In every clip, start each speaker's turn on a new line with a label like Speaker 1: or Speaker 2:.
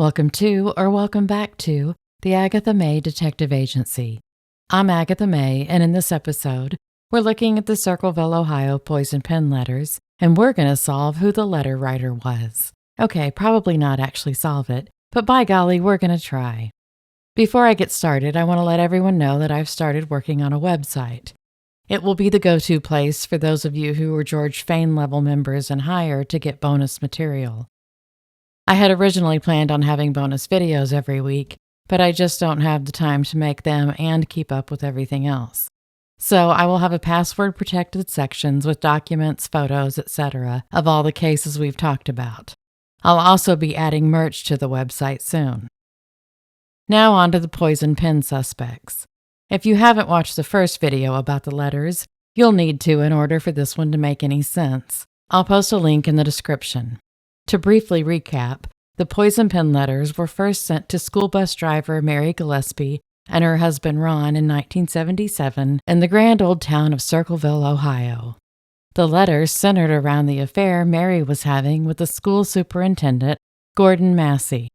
Speaker 1: Welcome to, or welcome back to, the Agatha May Detective Agency. I'm Agatha May, and in this episode, we're looking at the Circleville, Ohio poison pen letters, and we're going to solve who the letter writer was. Okay, probably not actually solve it, but by golly, we're going to try. Before I get started, I want to let everyone know that I've started working on a website. It will be the go-to place for those of you who are George Fane level members and higher to get bonus material. I had originally planned on having bonus videos every week, but I just don't have the time to make them and keep up with everything else. So I will have a password-protected sections with documents, photos, etc. of all the cases we've talked about. I'll also be adding merch to the website soon. Now on to the poison pen suspects. If you haven't watched the first video about the letters, you'll need to in order for this one to make any sense. I'll post a link in the description. To briefly recap, the poison pen letters were first sent to school bus driver Mary Gillespie and her husband Ron in 1977 in the grand old town of Circleville, Ohio. The letters centered around the affair Mary was having with the school superintendent, Gordon Massey.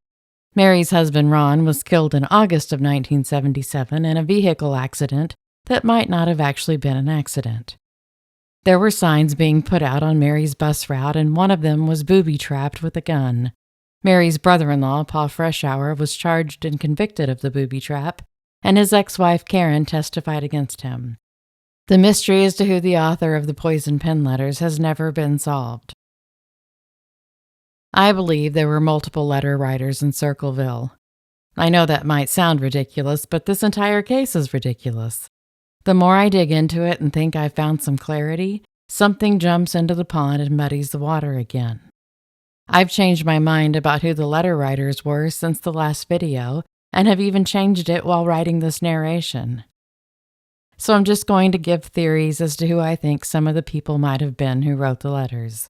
Speaker 1: Mary's husband Ron was killed in August of 1977 in a vehicle accident that might not have actually been an accident. There were signs being put out on Mary's bus route, and one of them was booby-trapped with a gun. Mary's brother-in-law, Paul Freshour, was charged and convicted of the booby trap, and his ex-wife Karen testified against him. The mystery as to who the author of the poison pen letters has never been solved. I believe there were multiple letter writers in Circleville. I know that might sound ridiculous, but this entire case is ridiculous. The more I dig into it and think I've found some clarity, something jumps into the pond and muddies the water again. I've changed my mind about who the letter writers were since the last video, and have even changed it while writing this narration. So I'm just going to give theories as to who I think some of the people might have been who wrote the letters.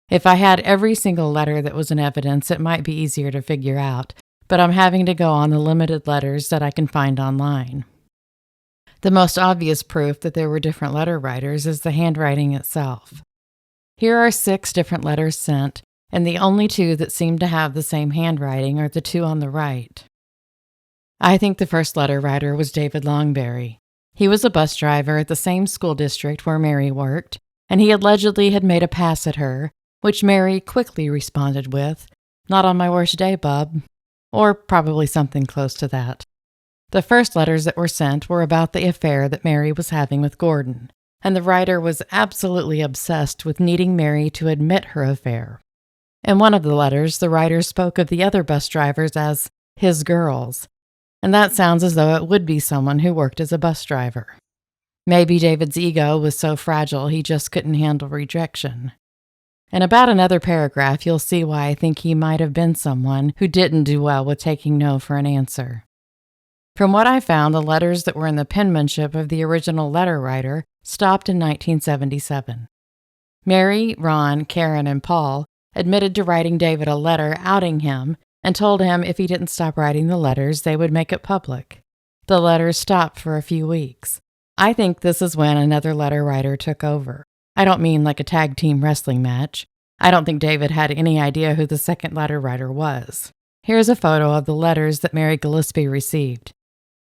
Speaker 1: If I had every single letter that was in evidence, it might be easier to figure out, but I'm having to go on the limited letters that I can find online. The most obvious proof that there were different letter writers is the handwriting itself. Here are 6 different letters sent, and the only 2 that seem to have the same handwriting are the 2 on the right. I think the first letter writer was David Longberry. He was a bus driver at the same school district where Mary worked, and he allegedly had made a pass at her, which Mary quickly responded with, "Not on my worst day, bub," or probably something close to that. The first letters that were sent were about the affair that Mary was having with Gordon, and the writer was absolutely obsessed with needing Mary to admit her affair. In one of the letters, the writer spoke of the other bus drivers as his girls, and that sounds as though it would be someone who worked as a bus driver. Maybe David's ego was so fragile he just couldn't handle rejection. In about another paragraph, you'll see why I think he might have been someone who didn't do well with taking no for an answer. From what I found, the letters that were in the penmanship of the original letter writer stopped in 1977. Mary, Ron, Karen, and Paul admitted to writing David a letter outing him and told him if he didn't stop writing the letters, they would make it public. The letters stopped for a few weeks. I think this is when another letter writer took over. I don't mean like a tag team wrestling match. I don't think David had any idea who the second letter writer was. Here's a photo of the letters that Mary Gillespie received.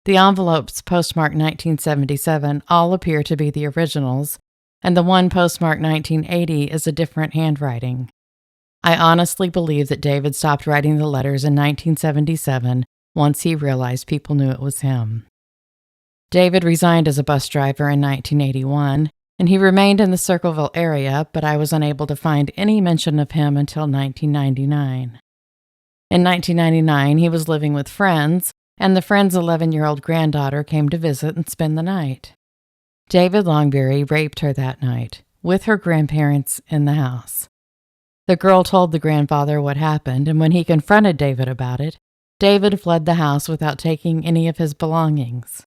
Speaker 1: The envelopes postmarked 1977 all appear to be the originals, and the one postmarked 1980 is a different handwriting. I honestly believe that David stopped writing the letters in 1977 once he realized people knew it was him. David resigned as a bus driver in 1981, and he remained in the Circleville area, but I was unable to find any mention of him until 1999. In 1999, he was living with friends, and the friend's 11-year-old granddaughter came to visit and spend the night. David Longberry raped her that night, with her grandparents in the house. The girl told the grandfather what happened, and when he confronted David about it, David fled the house without taking any of his belongings.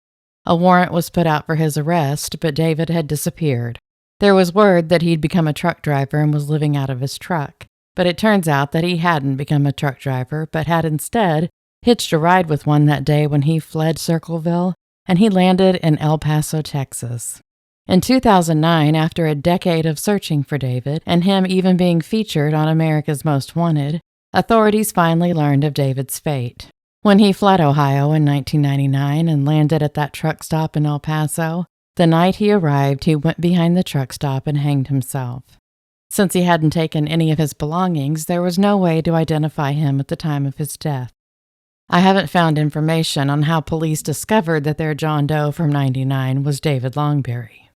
Speaker 1: A warrant was put out for his arrest, but David had disappeared. There was word that he'd become a truck driver and was living out of his truck, but it turns out that he hadn't become a truck driver, but had instead hitched a ride with one that day when he fled Circleville, and he landed in El Paso, Texas. In 2009, after a decade of searching for David, and him even being featured on America's Most Wanted, Authorities finally learned of David's fate. When he fled Ohio in 1999 and landed at that truck stop in El Paso, the night he arrived, he went behind the truck stop and hanged himself. Since he hadn't taken any of his belongings, there was no way to identify him at the time of his death. I haven't found information on how police discovered that their John Doe from '99 was David Longberry.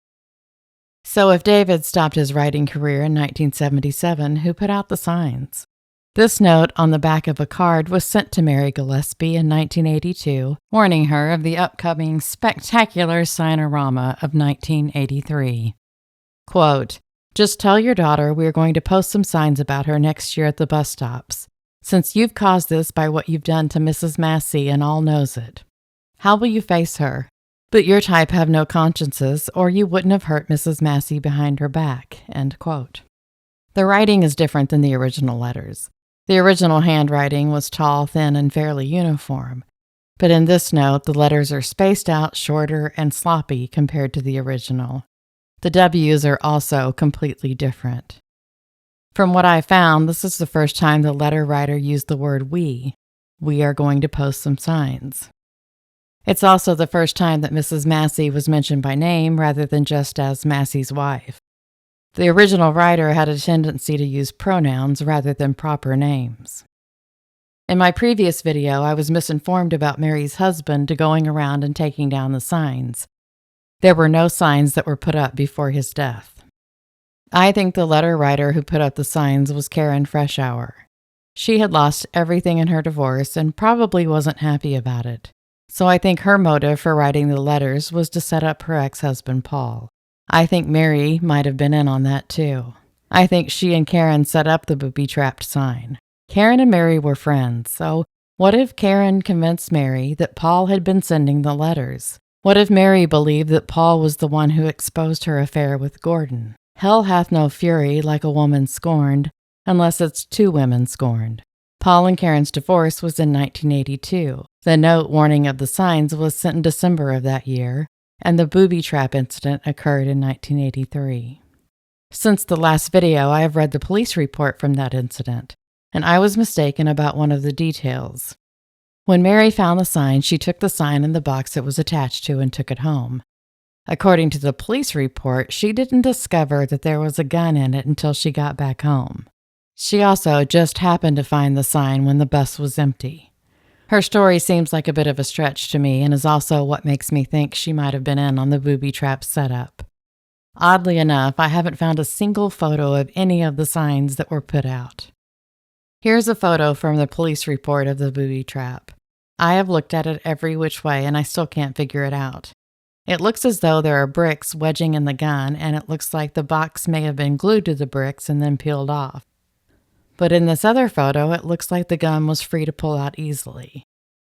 Speaker 1: So if David stopped his writing career in 1977, who put out the signs? This note on the back of a card was sent to Mary Gillespie in 1982, warning her of the upcoming spectacular signorama of 1983. Quote, "Just tell your daughter we are going to post some signs about her next year at the bus stops, since you've caused this by what you've done to Mrs. Massey and all knows it. How will you face her? But your type have no consciences, or you wouldn't have hurt Mrs. Massey behind her back." End quote. The writing is different than the original letters. The original handwriting was tall, thin, and fairly uniform. But in this note, the letters are spaced out, shorter, and sloppy compared to the original. The W's are also completely different. From what I found, this is the first time the letter writer used the word we. We are going to post some signs. It's also the first time that Mrs. Massey was mentioned by name rather than just as Massey's wife. The original writer had a tendency to use pronouns rather than proper names. In my previous video, I was misinformed about Mary's husband going around and taking down the signs. There were no signs that were put up before his death. I think the letter writer who put up the signs was Karen Freshour. She had lost everything in her divorce and probably wasn't happy about it. So I think her motive for writing the letters was to set up her ex-husband Paul. I think Mary might have been in on that too. I think she and Karen set up the booby-trapped sign. Karen and Mary were friends, so what if Karen convinced Mary that Paul had been sending the letters? What if Mary believed that Paul was the one who exposed her affair with Gordon? Hell hath no fury like a woman scorned, unless it's two women scorned. Paul and Karen's divorce was in 1982. The note warning of the signs was sent in December of that year, and the booby trap incident occurred in 1983. Since the last video, I have read the police report from that incident, and I was mistaken about one of the details. When Mary found the sign, she took the sign and the box it was attached to and took it home. According to the police report, she didn't discover that there was a gun in it until she got back home. She also just happened to find the sign when the bus was empty. Her story seems like a bit of a stretch to me and is also what makes me think she might have been in on the booby trap setup. Oddly enough, I haven't found a single photo of any of the signs that were put out. Here's a photo from the police report of the booby trap. I have looked at it every which way and I still can't figure it out. It looks as though there are bricks wedging in the gun, and it looks like the box may have been glued to the bricks and then peeled off. But in this other photo, it looks like the gun was free to pull out easily.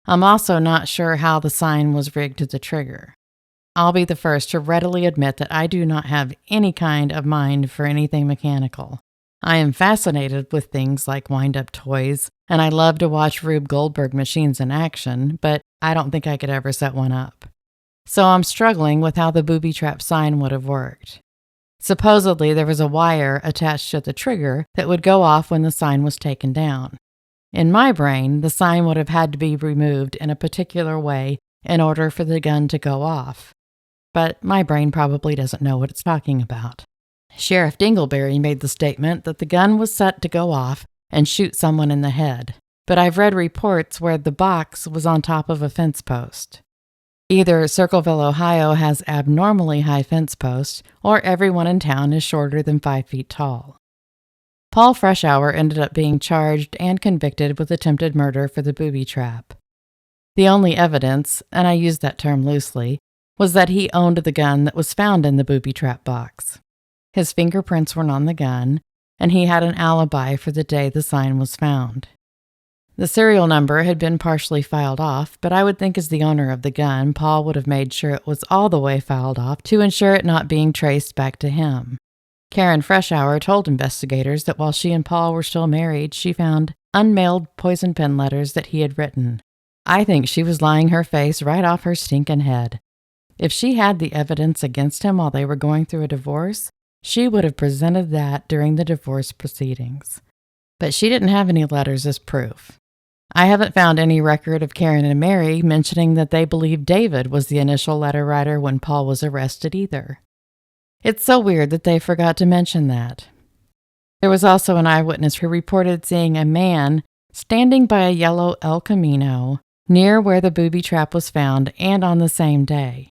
Speaker 1: I'm also not sure how the sign was rigged to the trigger. I'll be the first to readily admit that I do not have any kind of mind for anything mechanical. I am fascinated with things like wind-up toys, and I love to watch Rube Goldberg machines in action, but I don't think I could ever set one up. So I'm struggling with how the booby trap sign would have worked. Supposedly, there was a wire attached to the trigger that would go off when the sign was taken down. In my brain, the sign would have had to be removed in a particular way in order for the gun to go off. But my brain probably doesn't know what it's talking about. Sheriff Dingleberry made the statement that the gun was set to go off and shoot someone in the head, but I've read reports where the box was on top of a fence post. Either Circleville, Ohio has abnormally high fence posts, or everyone in town is shorter than 5 feet tall. Paul Freshour ended up being charged and convicted with attempted murder for the booby trap. The only evidence, and I use that term loosely, was that he owned the gun that was found in the booby trap box. His fingerprints were on the gun, and he had an alibi for the day the sign was found. The serial number had been partially filed off, but I would think as the owner of the gun, Paul would have made sure it was all the way filed off to ensure it not being traced back to him. Karen Freshour told investigators that while she and Paul were still married, she found unmailed poison pen letters that he had written. I think she was lying her face right off her stinking head. If she had the evidence against him while they were going through a divorce, she would have presented that during the divorce proceedings. But she didn't have any letters as proof. I haven't found any record of Karen and Mary mentioning that they believed David was the initial letter writer when Paul was arrested either. It's so weird that they forgot to mention that. There was also an eyewitness who reported seeing a man standing by a yellow El Camino near where the booby trap was found and on the same day.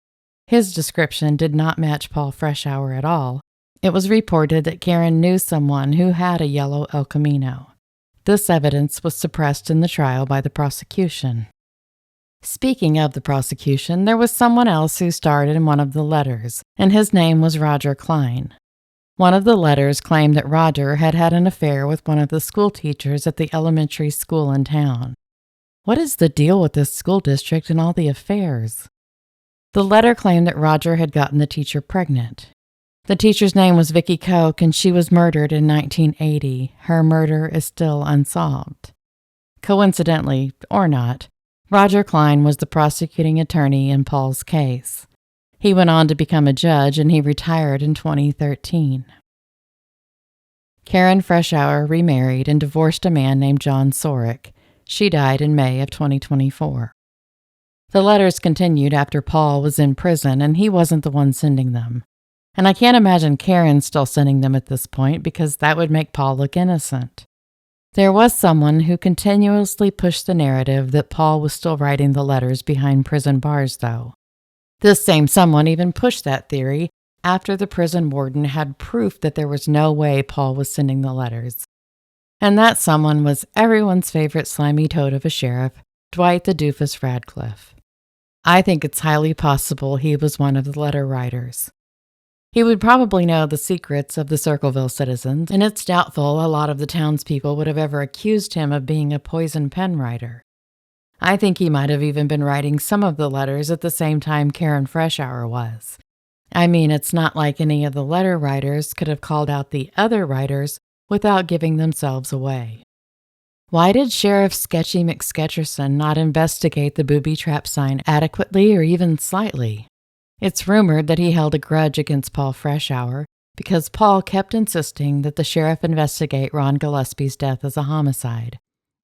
Speaker 1: His description did not match Paul Freshour at all. It was reported that Karen knew someone who had a yellow El Camino. This evidence was suppressed in the trial by the prosecution. Speaking of the prosecution, there was someone else who starred in one of the letters, and his name was Roger Klein. One of the letters claimed that Roger had had an affair with one of the school teachers at the elementary school in town. What is the deal with this school district and all the affairs? The letter claimed that Roger had gotten the teacher pregnant. The teacher's name was Vicky Koch, and she was murdered in 1980. Her murder is still unsolved. Coincidentally, or not, Roger Klein was the prosecuting attorney in Paul's case. He went on to become a judge, and he retired in 2013. Karen Freshour remarried and divorced a man named John Sorick. She died in May of 2024. The letters continued after Paul was in prison, and he wasn't the one sending them. And I can't imagine Karen still sending them at this point because that would make Paul look innocent. There was someone who continuously pushed the narrative that Paul was still writing the letters behind prison bars, though. This same someone even pushed that theory after the prison warden had proof that there was no way Paul was sending the letters. And that someone was everyone's favorite slimy toad of a sheriff, Dwight the Doofus Radcliffe. I think it's highly possible he was one of the letter writers. He would probably know the secrets of the Circleville citizens, and it's doubtful a lot of the townspeople would have ever accused him of being a poison pen writer. I think he might have even been writing some of the letters at the same time Karen Freshour was. I mean, it's not like any of the letter writers could have called out the other writers without giving themselves away. Why did Sheriff Sketchy McSketcherson not investigate the booby trap sign adequately or even slightly? It's rumored that he held a grudge against Paul Freshour because Paul kept insisting that the sheriff investigate Ron Gillespie's death as a homicide,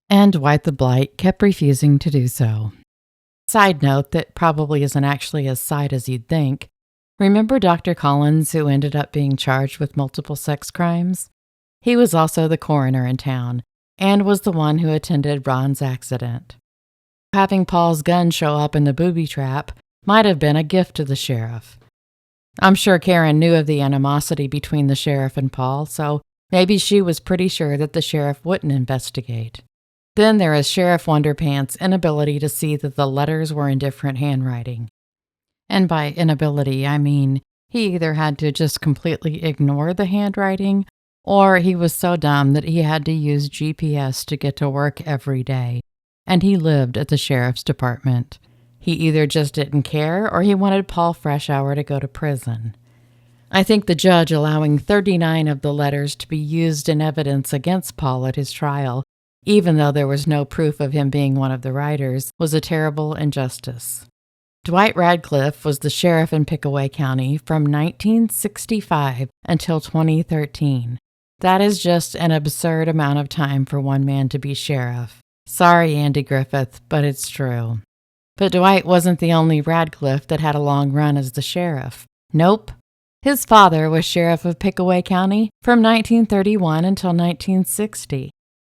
Speaker 1: and Dwight the Blight kept refusing to do so. Side note that probably isn't actually as side as you'd think. Remember Dr. Collins, who ended up being charged with multiple sex crimes? He was also the coroner in town, and was the one who attended Ron's accident. Having Paul's gun show up in the booby trap might have been a gift to the sheriff. I'm sure Karen knew of the animosity between the sheriff and Paul, so maybe she was pretty sure that the sheriff wouldn't investigate. Then there is Sheriff Wonderpants' inability to see that the letters were in different handwriting. And by inability, I mean he either had to just completely ignore the handwriting, or he was so dumb that he had to use GPS to get to work every day, and he lived at the sheriff's department. He either just didn't care or he wanted Paul Freshour to go to prison. I think the judge allowing 39 of the letters to be used in evidence against Paul at his trial, even though there was no proof of him being one of the writers, was a terrible injustice. Dwight Radcliffe was the sheriff in Pickaway County from 1965 until 2013. That is just an absurd amount of time for one man to be sheriff. Sorry, Andy Griffith, but it's true. But Dwight wasn't the only Radcliffe that had a long run as the sheriff. Nope. His father was sheriff of Pickaway County from 1931 until 1960.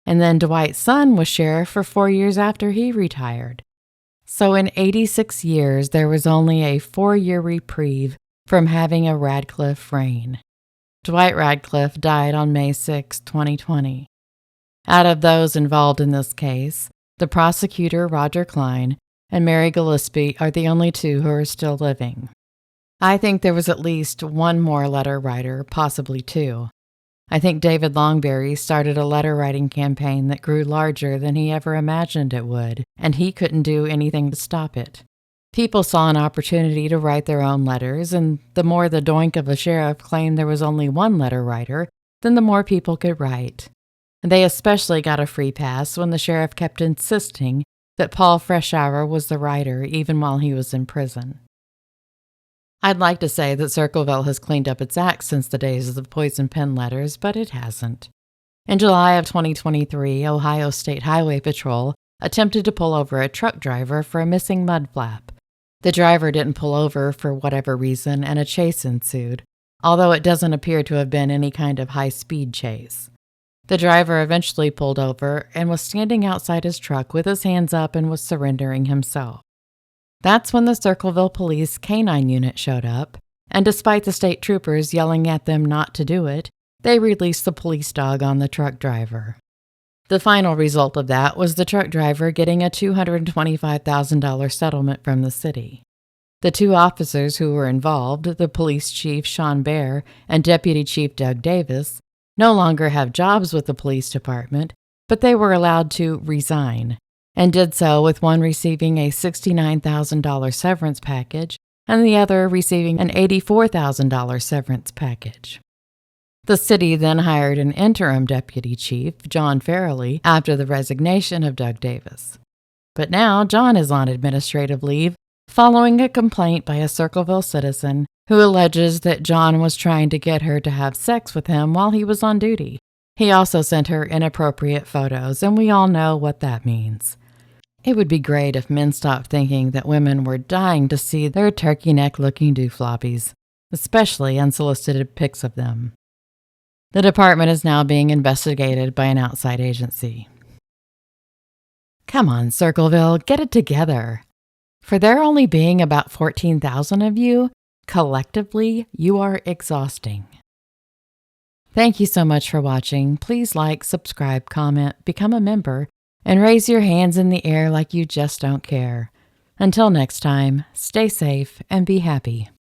Speaker 1: And then Dwight's son was sheriff for 4 years after he retired. So in 86 years, there was only a 4-year reprieve from having a Radcliffe reign. Dwight Radcliffe died on May 6, 2020. Out of those involved in this case, the prosecutor, Roger Klein, and Mary Gillespie are the only two who are still living. I think there was at least one more letter writer, possibly two. I think David Longberry started a letter-writing campaign that grew larger than he ever imagined it would, and he couldn't do anything to stop it. People saw an opportunity to write their own letters, and the more the doink of a sheriff claimed there was only one letter writer, then the more people could write. And they especially got a free pass when the sheriff kept insisting that Paul Freshour was the writer even while he was in prison. I'd like to say that Circleville has cleaned up its act since the days of the poison pen letters, but it hasn't. In July of 2023, Ohio State Highway Patrol attempted to pull over a truck driver for a missing mud flap. The driver didn't pull over for whatever reason, and a chase ensued, although it doesn't appear to have been any kind of high-speed chase. The driver eventually pulled over and was standing outside his truck with his hands up and was surrendering himself. That's when the Circleville Police K-9 unit showed up, and despite the state troopers yelling at them not to do it, they released the police dog on the truck driver. The final result of that was the truck driver getting a $225,000 settlement from the city. The two officers who were involved, the police chief Sean Baer and Deputy Chief Doug Davis, no longer have jobs with the police department, but they were allowed to resign, and did so with one receiving a $69,000 severance package and the other receiving an $84,000 severance package. The city then hired an interim deputy chief, John Farrelly, after the resignation of Doug Davis. But now John is on administrative leave following a complaint by a Circleville citizen who alleges that John was trying to get her to have sex with him while he was on duty. He also sent her inappropriate photos, and we all know what that means. It would be great if men stopped thinking that women were dying to see their turkey neck-looking doofloppies, especially unsolicited pics of them. The department is now being investigated by an outside agency. Come on, Circleville, get it together. For there only being about 14,000 of you, collectively, you are exhausting. Thank you so much for watching. Please like, subscribe, comment, become a member, and raise your hands in the air like you just don't care. Until next time, stay safe and be happy.